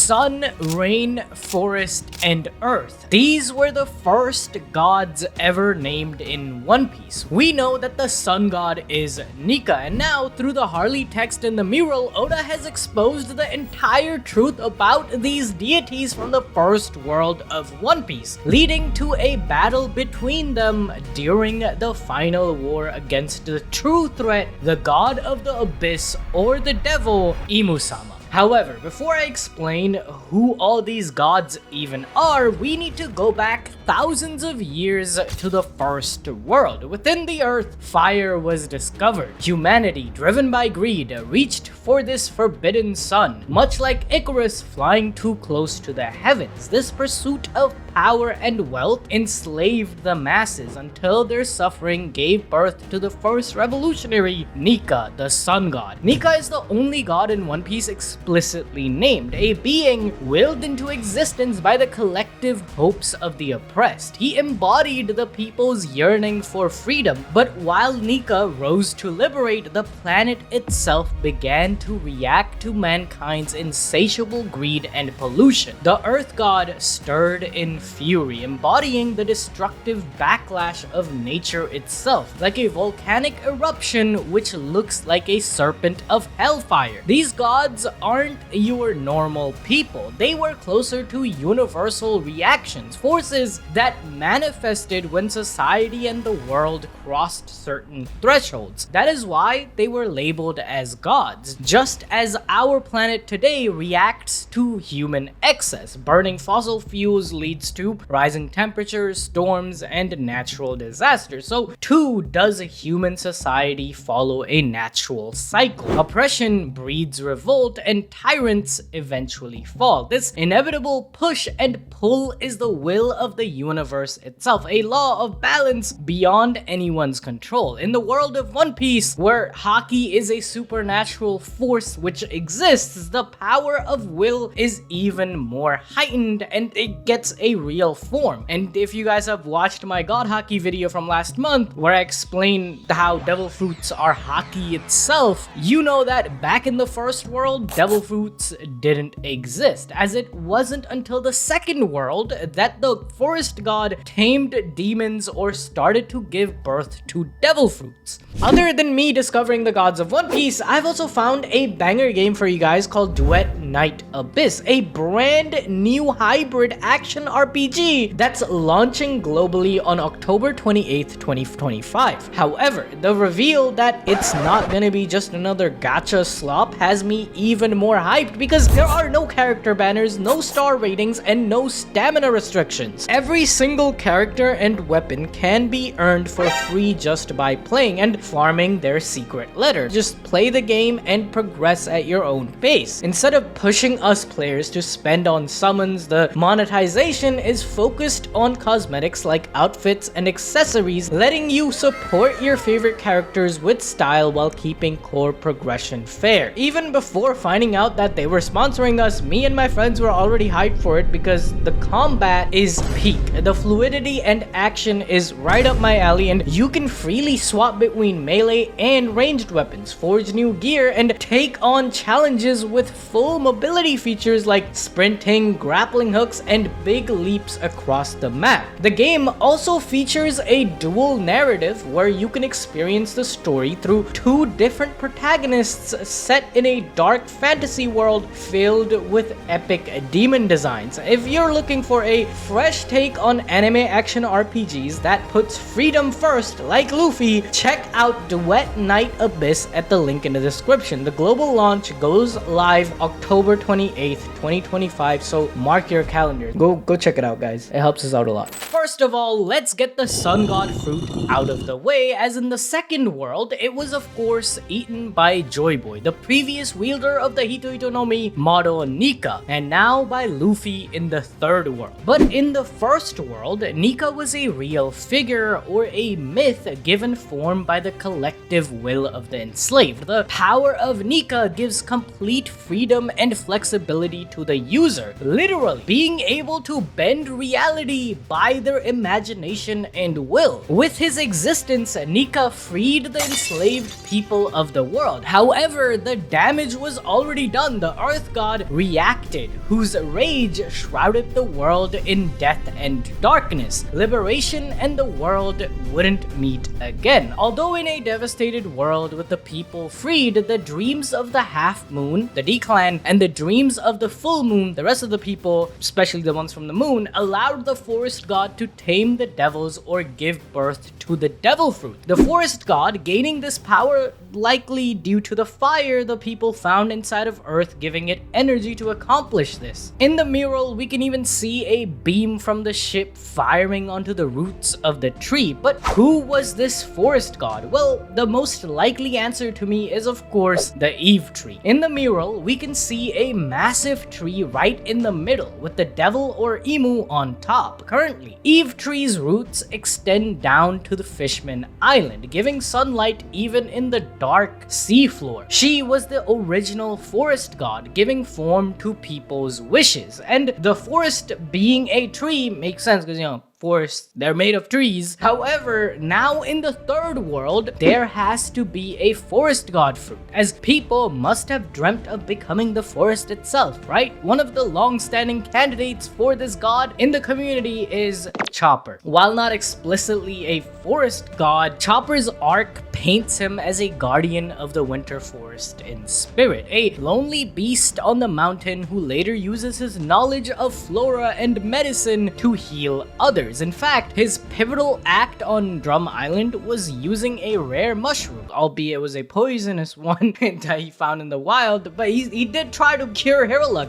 Sun, Rain, Forest, and Earth. These were the first gods ever named in One Piece. We know that the Sun God is Nika, and now through the Harley text in the mural, Oda has exposed the entire truth about these deities from the first world of One Piece, leading to a battle between them during the final war against the true threat, the god of the abyss or the devil, Imusama. However, before I explain who all these gods even are, we need to go back thousands of years to the first world. Within the earth, fire was discovered. Humanity, driven by greed, reached for this forbidden sun. Much like Icarus flying too close to the heavens, this pursuit of power and wealth enslaved the masses until their suffering gave birth to the first revolutionary, Nika, the sun god. Nika is the only god in One Piece explicitly named, a being willed into existence by the collective hopes of the oppressed. He embodied the people's yearning for freedom, but while Nika rose to liberate, the planet itself began to react to mankind's insatiable greed and pollution. The earth god stirred in fury, embodying the destructive backlash of nature itself, like a volcanic eruption which looks like a serpent of hellfire. These gods aren't your normal people. They were closer to universal reactions, forces that manifested when society and the world crossed certain thresholds. That is why they were labeled as gods, just as our planet today reacts to human excess. Burning fossil fuels leads to rising temperatures, storms, and natural disasters. So too does human society follow a natural cycle. Oppression breeds revolt, and tyrants eventually fall. This inevitable push and pull is the will of the universe itself, a law of balance beyond anyone's control. In the world of One Piece, where Haki is a supernatural force which exists, the power of will is even more heightened and it gets a real form. And if you guys have watched my God Haki video from last month, where I explain how devil fruits are Haki itself, you know that back in the first world, devil fruits didn't exist, as it wasn't until the second world that the forest god tamed demons or started to give birth to devil fruits. Other than me discovering the gods of One Piece, I've also found a banger game for you guys called Duet Night Abyss, a brand new hybrid action RPG that's launching globally on October 28th, 2025. However, the reveal that it's not gonna be just another gacha slop has me even more hyped because there are no character banners, no star ratings, and no stamina restrictions. Every single character and weapon can be earned for free just by playing and farming their secret letter. Just play the game and progress at your own pace. Instead of pushing us players to spend on summons, the monetization is focused on cosmetics like outfits and accessories, letting you support your favorite characters with style while keeping core progression fair. Even before finding out that they were sponsoring us, me and my friends were already hyped for it because the combat is peak. The fluidity and action is right up my alley, and you can freely swap between melee and ranged weapons, forge new gear, and take on challenges with full mobility features like sprinting, grappling hooks, and big leaps across the map. The game also features a dual narrative where you can experience the story through two different protagonists set in a dark fantasy world filled with epic demon designs. If you're looking for a fresh take on anime action RPGs that puts freedom first, like Luffy, check out Duet Night Abyss at the link in the description. The global launch goes live October 28th, 2025, so mark your calendar. Go check it out, guys. It helps us out a lot. First of all, let's get the Sun God fruit out of the way, as in the second world, it was of course eaten by Joy Boy, the previous wielder of the Hito Hito no Mi model Nika, and now by Luffy in the third world. But in the first world, Nika was a real figure or a myth given form by the collective will of the enslaved. The power of Nika gives complete freedom and flexibility to the user, literally being able to bend bend reality by their imagination and will. With his existence, Nika freed the enslaved people of the world. However, the damage was already done. The Earth God reacted, whose rage shrouded the world in death and darkness. Liberation and the world wouldn't meet again. Although in a devastated world with the people freed, the dreams of the half moon, the D-clan, and the dreams of the full moon, the rest of the people, especially the ones from the moon, allowed the forest god to tame the devils or give birth to the devil fruit. The forest god gaining this power likely due to the fire the people found inside of Earth, giving it energy to accomplish this. In the mural, we can even see a beam from the ship firing onto the roots of the tree. But who was this forest god? Well, the most likely answer to me is of course the Eve tree. In the mural, we can see a massive tree right in the middle with the devil or emu on top. Currently, Eve tree's roots extend down to the Fishman Island, giving sunlight even in the dark seafloor. She was the original forest god, giving form to people's wishes. And the forest being a tree makes sense because, forests, they're made of trees. However, now in the third world, there has to be a forest god fruit, as people must have dreamt of becoming the forest itself, right? One of the long-standing candidates for this god in the community is Chopper. While not explicitly a forest god, Chopper's arc paints him as a guardian of the winter forest in spirit, a lonely beast on the mountain who later uses his knowledge of flora and medicine to heal others. In fact, his pivotal act on Drum Island was using a rare mushroom, albeit it was a poisonous one that he found in the wild, but he did try to cure Harley,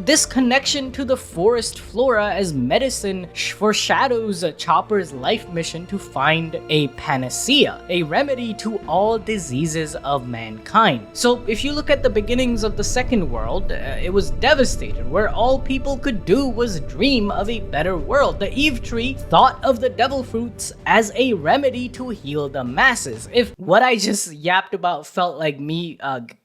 This connection to the forest flora as medicine foreshadows Chopper's life mission to find a panacea, a remedy to all diseases of mankind. So if you look at the beginnings of the second world, it was devastated, where all people could do was dream of a better world. The Eve tree thought of the devil fruits as a remedy to heal the masses. If what I just yapped about felt like me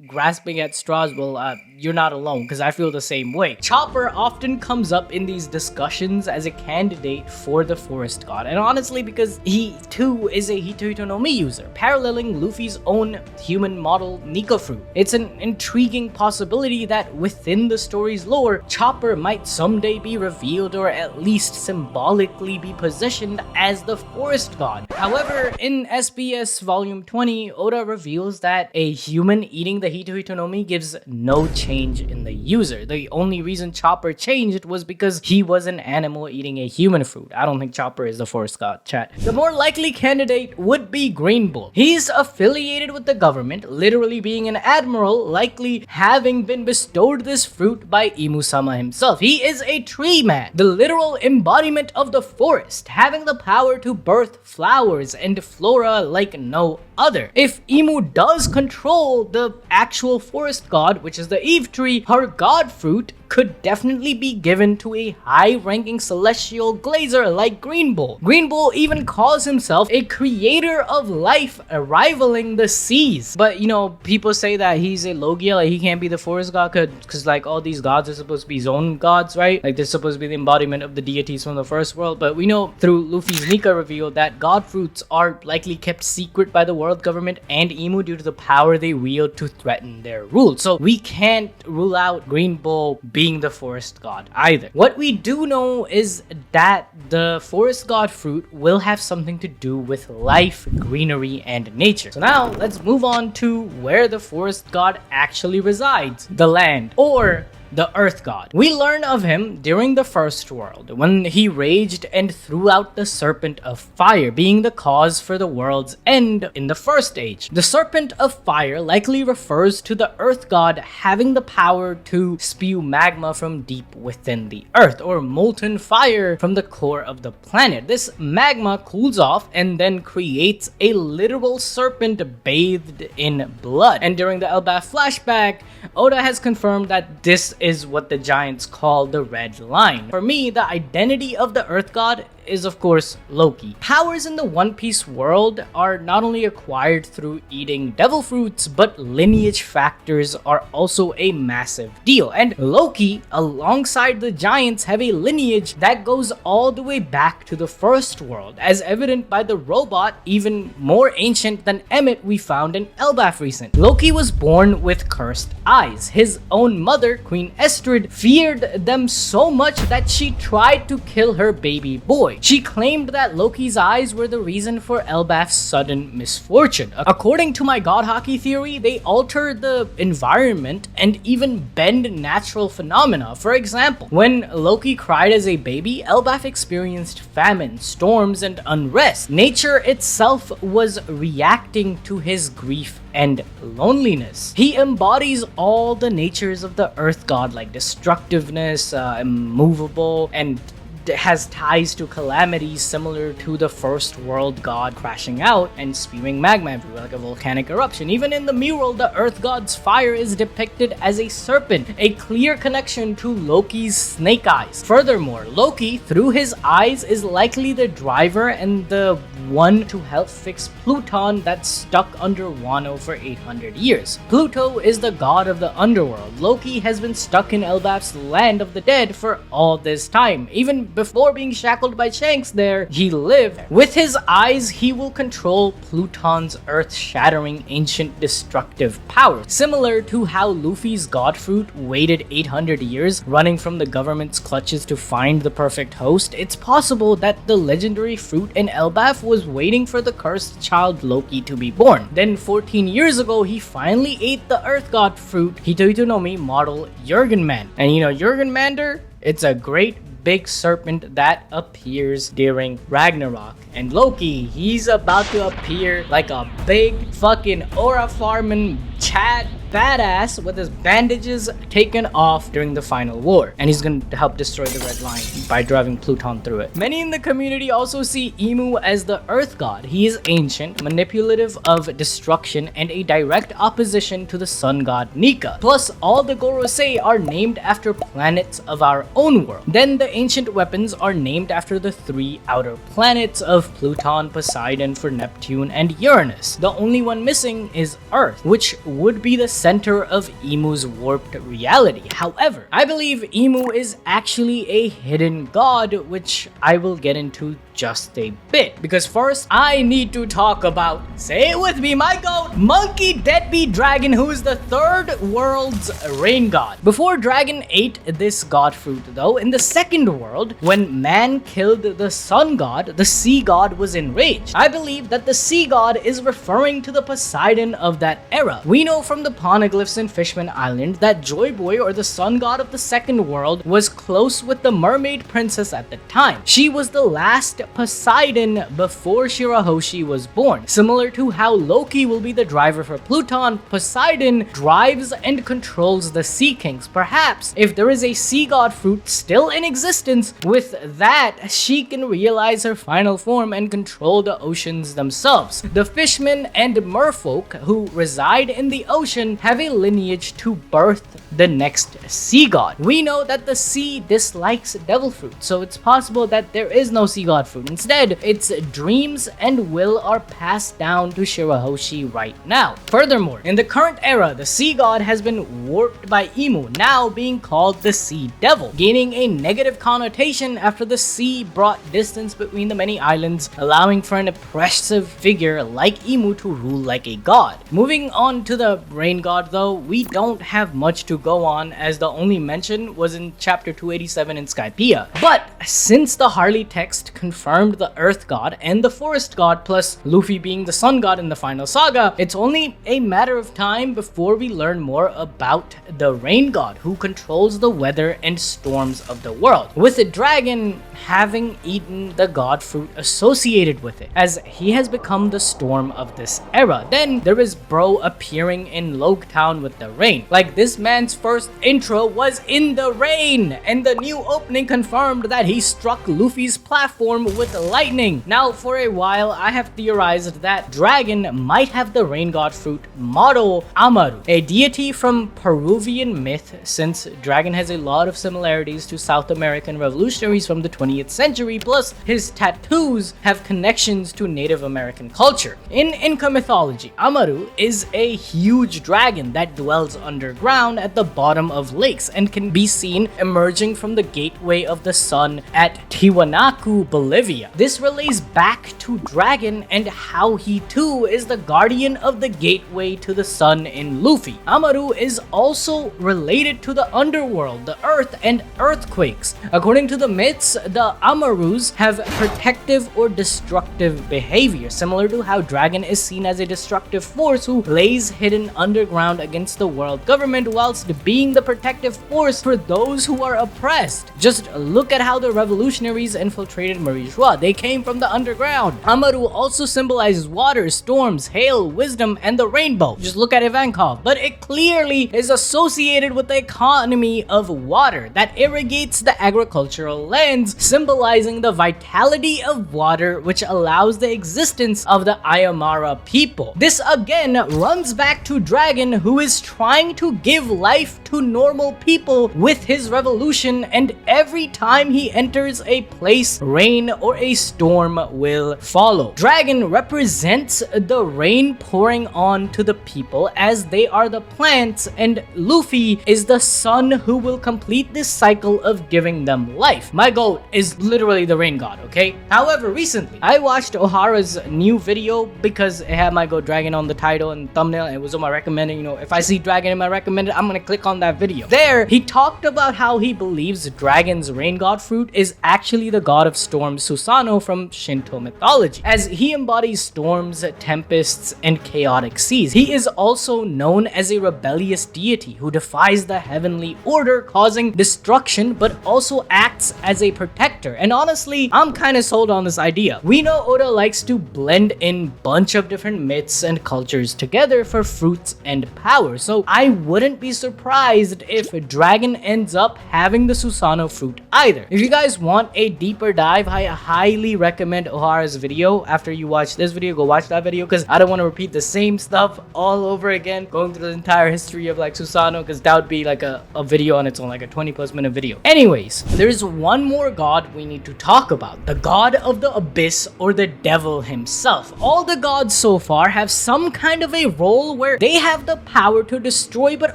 grasping at straws, well, you're not alone, because I feel the same way. Chopper often comes up in these discussions as a candidate for the forest god, and honestly because he too is a Hito no Mi user, paralleling Luffy's own human model Nika fruit. It's an intriguing possibility that within the story's lore, Chopper might someday be revealed or at least symbolically be positioned as the forest god. However, in SBS Volume 20, Oda reveals that a human eating the Hito no Mi gives no change in the user. The only reason Chopper changed was because he was an animal eating a human fruit. I don't think Chopper is the forest god, chat. The more likely candidate would be Greenbull. He's affiliated with the government, literally being an admiral, likely having been bestowed this fruit by Imu-sama himself. He is a tree man, the literal embodiment of the forest, having the power to birth flowers and flora like no other. If Imu does control the actual forest god, which is the Eve tree, her god fruit could definitely be given to a high-ranking celestial glazer like Greenbull. Greenbull even calls himself a creator of life, rivaling the seas. But people say that he's a Logia, like he can't be the forest god because like all these gods are supposed to be zone gods, right? Like they're supposed to be the embodiment of the deities from the first world. But we know through Luffy's Nika reveal that god fruits are likely kept secret by the world government and Imu due to the power they wield to threaten their rule. So we can't rule out Greenbull being the forest god either. What we do know is that the forest god fruit will have something to do with life, greenery, and nature. So now let's move on to where the forest god actually resides, the land, or the Earth God. We learn of him during the first world, when he raged and threw out the Serpent of Fire, being the cause for the world's end in the first age. The Serpent of Fire likely refers to the Earth God having the power to spew magma from deep within the Earth, or molten fire from the core of the planet. This magma cools off and then creates a literal serpent bathed in blood. And during the Elbaf flashback, Oda has confirmed that this is what the giants call the red line. For me, the identity of the Earth God is of course Loki. Powers in the One Piece world are not only acquired through eating devil fruits, but lineage factors are also a massive deal. And Loki, alongside the giants, have a lineage that goes all the way back to the first world, as evident by the robot even more ancient than Emmet we found in Elbaf recent. Loki was born with cursed eyes. His own mother, Queen Estrid, feared them so much that she tried to kill her baby boy. She claimed that Loki's eyes were the reason for Elbaf's sudden misfortune. According to my god hockey theory, they alter the environment and even bend natural phenomena. For example, when Loki cried as a baby, Elbaf experienced famine, storms, and unrest. Nature itself was reacting to his grief and loneliness. He embodies all the natures of the earth god, like destructiveness, immovable, and has ties to calamities similar to the first world god crashing out and spewing magma everywhere like a volcanic eruption. Even in the mural, the earth god's fire is depicted as a serpent, a clear connection to Loki's snake eyes. Furthermore, Loki, through his eyes, is likely the driver and the one to help fix Pluton that's stuck under Wano for 800 years. Pluto is the god of the underworld. Loki has been stuck in Elbaf's land of the dead for all this time. Even before being shackled by Shanks there, he lived. With his eyes, he will control Pluton's earth-shattering ancient destructive power. Similar to how Luffy's god fruit waited 800 years, running from the government's clutches to find the perfect host, it's possible that the legendary fruit in Elbaf was waiting for the cursed child Loki to be born. Then 14 years ago, he finally ate the earth god fruit, Hitoitonomi model Jurgenman. And you know Jurgenmander? It's a great big serpent that appears during Ragnarok. And Loki, he's about to appear like a big fucking aura farming Chad badass with his bandages taken off during the final war. And he's going to help destroy the Red Line by driving Pluton through it. Many in the community also see Imu as the Earth God. He is ancient, manipulative of destruction, and a direct opposition to the Sun God Nika. Plus, all the Gorosei are named after planets of our own world. Then the ancient weapons are named after the three outer planets of Pluton, Poseidon for Neptune, and Uranus. The only one missing is Earth, which would be the center of Imu's warped reality. However, I believe Imu is actually a hidden god, which I will get into just a bit. Because first, I need to talk about, say it with me, my goat, Monkey Deadbeat Dragon, who is the third world's rain god. Before Dragon ate this god fruit though, in the second world, when man killed the sun god, the sea god was enraged. I believe that the sea god is referring to the Poseidon of that era. We know from the poneglyphs in Fishman Island that Joy Boy, or the sun god of the second world, was close with the mermaid princess at the time. She was the last Poseidon before Shirahoshi was born. Similar to how Loki will be the driver for Pluton, Poseidon drives and controls the Sea Kings. Perhaps if there is a sea god fruit still in existence, with that she can realize her final form and control the oceans themselves. The fishmen and merfolk who reside in the ocean have a lineage to birth the next sea god. We know that the sea dislikes devil fruit, so it's possible that there is no sea god fruit. Instead, its dreams and will are passed down to Shirahoshi right now. Furthermore, in the current era, the sea god has been warped by Imu, now being called the sea devil, gaining a negative connotation after the sea brought distance between the many islands, allowing for an oppressive figure like Imu to rule like a god. Moving on to the rain god though, we don't have much to go on, as the only mention was in chapter 287 in Skypiea. But since the Harley text confirmed the earth god and the forest god, plus Luffy being the sun god in the final saga, it's only a matter of time before we learn more about the rain god, who controls the weather and storms of the world, with the dragon having eaten the god fruit associated with it, as he has become the storm of this era. Then there is Bro appearing in Logtown with the rain. Like, this man's first intro was in the rain, and the new opening confirmed that he struck Luffy's platform with lightning. Now, for a while, I have theorized that Dragon might have the rain god fruit model Amaru, a deity from Peruvian myth, since Dragon has a lot of similarities to South American revolutionaries from the 20th century, plus his tattoos have connections to Native American culture. In Inca mythology, Amaru is a huge dragon that dwells underground at the bottom of lakes and can be seen emerging from the gateway of the sun at Tiwanaku, Bolivia. This relates back to Dragon and how he too is the guardian of the gateway to the sun in Luffy. Amaru is also related to the underworld, the earth, and earthquakes. According to the myths, the Amarus have protective or destructive behavior, similar to how Dragon is seen as a destructive force who lays hidden underground against the world government whilst being the protective force for those who are oppressed. Just look at how the revolutionaries infiltrated Marie-Joie. They came from the underground. Amaru also symbolizes water, storms, hail, wisdom, and the rainbow. Just look at Ivankov. But it clearly is associated with the economy of water that irrigates the agricultural lands, symbolizing the vitality of water, which allows the existence of the Aymara people. This again runs back to Dragon, who is trying to give life to normal people with his revolution, and every time he enters a place, rain or a storm will follow. Dragon represents the rain pouring on to the people as they are the plants, and Luffy is the sun who will complete this cycle of giving them life. My goat is literally the rain god, okay? However, recently I watched Ohara's new video because it had my goat Dragon on the title and thumbnail, and it was on my recommended. You know, if I see Dragon in my recommended, I'm gonna click on that video. There, he talked about how he believes Dragon's rain god fruit is actually the god of storms Susanoo from Shinto mythology, as he embodies storms, tempests, and chaotic seas. He is also known as a rebellious deity who defies the heavenly order, causing destruction, but also acts as a protector. And honestly, I'm kind of sold on this idea. We know Oda likes to blend in bunch of different myths and cultures together for fruits and power, so I wouldn't be surprised if Dragon ends up having the Susanoo fruit either. If you guys want a deeper dive, I highly recommend Ohara's video. After you watch this video, go watch that video, because I don't want to repeat the same stuff all over again, going through the entire history of like Susanoo, because that would be like a video on its own, like a 20+ minute video. Anyways, there's one more god we need to talk about, the god of the abyss, or the devil himself. All the gods so far have some kind of a role where they have the power to destroy but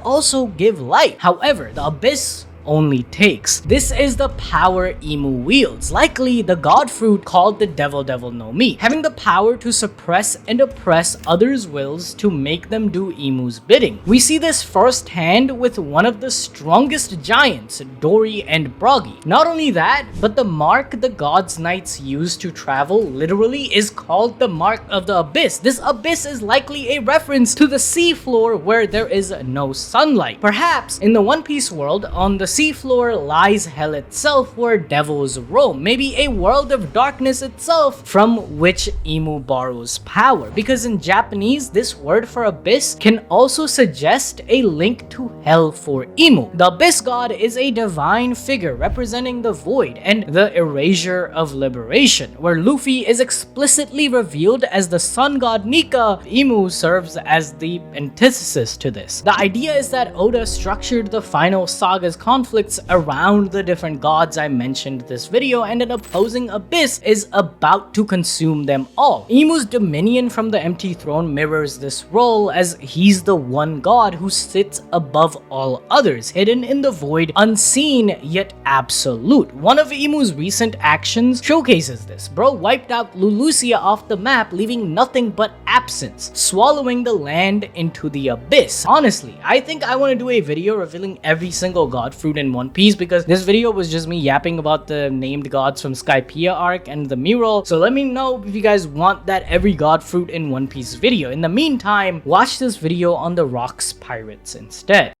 also give life. However, the abyss only takes. This is the power Imu wields, likely the god fruit called the Devil no Mi, having the power to suppress and oppress others' wills to make them do Imu's bidding. We see this firsthand with one of the strongest giants, Dory and Broggy. Not only that, but the mark the gods' knights use to travel literally is called the mark of the abyss. This abyss is likely a reference to the seafloor where there is no sunlight. Perhaps in the One Piece world, on the seafloor lies hell itself, where devils roam, maybe a world of darkness itself from which Imu borrows power, because in Japanese this word for abyss can also suggest a link to hell for Imu. The abyss god is a divine figure representing the void and the erasure of liberation, where Luffy is explicitly revealed as the Sun God Nika. Imu serves as the antithesis to this. The idea is that Oda structured the final saga's conflicts around the different gods I mentioned this video, and an opposing abyss is about to consume them all. Imu's dominion from the empty throne mirrors this role, as he's the one god who sits above all others, hidden in the void, unseen yet absolute. One of Imu's recent actions showcases this. Bro wiped out Lulusia off the map, leaving nothing but absence, swallowing the land into the abyss. Honestly, I think I want to do a video revealing every single god fruit in One Piece, because this video was just me yapping about the named gods from Skypiea arc and the mural. So let me know if you guys want that every god fruit in One Piece video. In the meantime, watch this video on the Rocks Pirates instead.